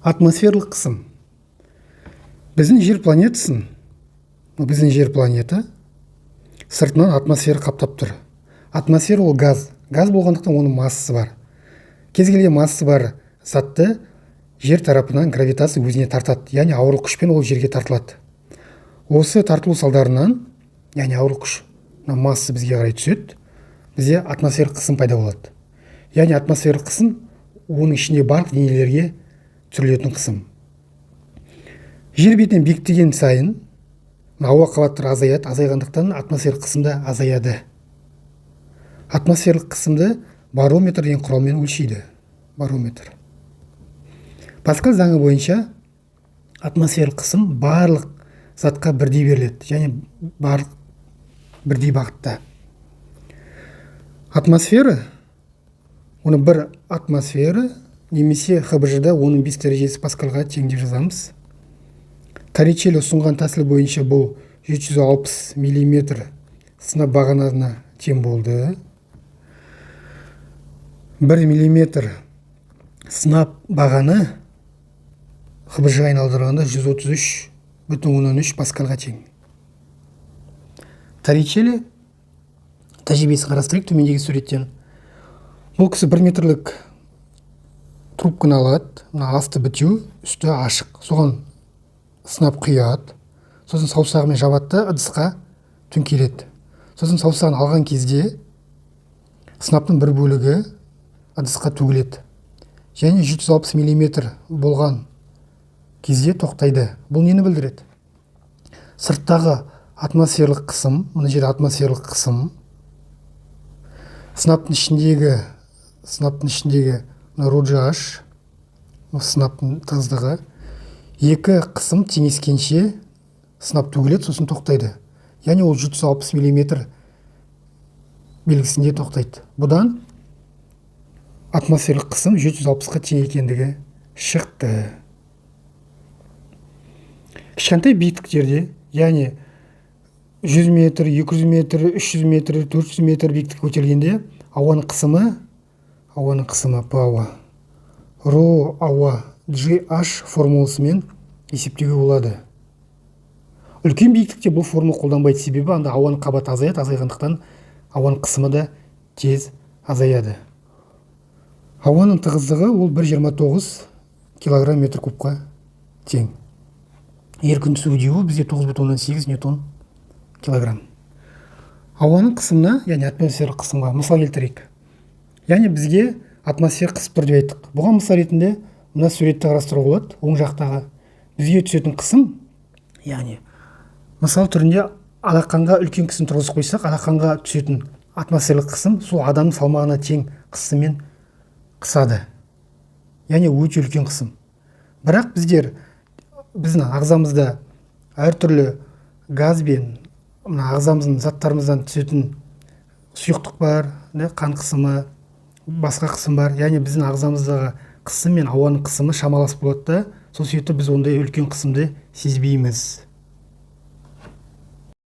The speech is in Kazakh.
Атмосферлық қысым. Біздің жер планетасын, біздің жер планета сыртынан атмосфера қаптап тұр. Атмосфера ол газ. Газ болғандықтан оның массасы бар. Кез келген массасы бар затты жер тарапынан гравитация өзіне тартады, яғни ауырлық күшпен ол жерге тартылады. Осы тартылу салдарынан, яғни ауырлық күш массасы бізге қарай түседі, бізде атмосферлық қысым пайда болады. Яғни атмосферлық қысым оның ішінде барлық денелерге түсірілетін қысым. Жер бетінен биіктеген сайын ауа қабаттары азаяды, азайғандықтан атмосферлық қысым да азаяды. Атмосферлық қысымды барометр деген құралмен өлшейді. Барометр. Паскаль заңы бойынша атмосферлық қысым барлық затқа бірдей беріледі, және барлық бірдей бағытта. Атмосфера, оны бір атмосфера немесе ХБЖ-да 15 дәрежесі паскальға тең деп жазамыз. Торричелли ұсынған тәсіл бойынша бұл 760 мм сынап бағанасына тең болды. 1 мм сынап бағаны ХБЖ-ға айналдырғанда 133,3 паскальға тең. Торричелли тәжірибесін қарастырайық төмендегі суреттен. Бұл кісі 1 метрлік трубканы алады, асты бітеу, үсті ашық. Соған сынап құяды, сосын саусағымен жабады, ыдысқа төңкереді. Сосын саусағын алған кезде сынаптың бір бөлігі ыдысқа төгіледі. Және 760 мм болған кезде тоқтайды. Бұл нені білдіреді? Сырттағы атмосферлік қысым, мына жерде атмосферлік қысым, сынаптың ішіндегі ROH, сынаптың тығыздығы, екі қысым теңескенше сынап төгіледі, сосын тоқтайды. Яғни ол 760 мм белгісінде тоқтайды. Бұдан атмосферлік қысым 760-қа тең екендігі шықты. Кішкентай биіктіктерде, яғни 100 метр, 200 метр, 300 метр, 400 метр биіктік көтерілгенде ауаның қысымы ПАУ ро ауа GH формуласымен есептеуге болады. Үлкен биіктікте бұл формула қолданбайды, себебі анда ауаның қабаты азаяды, азайғандықтан ауаның қысымы да тез азаяды. Ауаның тығыздығы ол 1,29 кг метр кубқа тең. Еркін түсу деуі бізде 9,8 ньютон килограмм. Ауаның қысымына, яғни атмосферлік қысымға мысал келтірейік. Яғни бізге атмосфера қысып тұр деп айттық. Бұған мысал ретінде мына суретті қарастыруға болады. Оң жақтағы бізге түсетін қысым, яғни мысал түрінде алақанға үлкен кісіні тұрғызып қойсақ, алақанға түсетін атмосферлік қысым сол адамның салмағына тең қысыммен қысады. Яғни өте үлкен қысым. Бірақ біздің ағзамызда әртүрлі газбен ағзамыздың заттарымыздан түсетін сұйықтық бар, қан қысымы, басқа қысым бар. Яғни біздің ағзамыздағы қысым мен ауаның қысымы шамалас болады да, сол себепті біз ондай үлкен қысымды сезбейміз.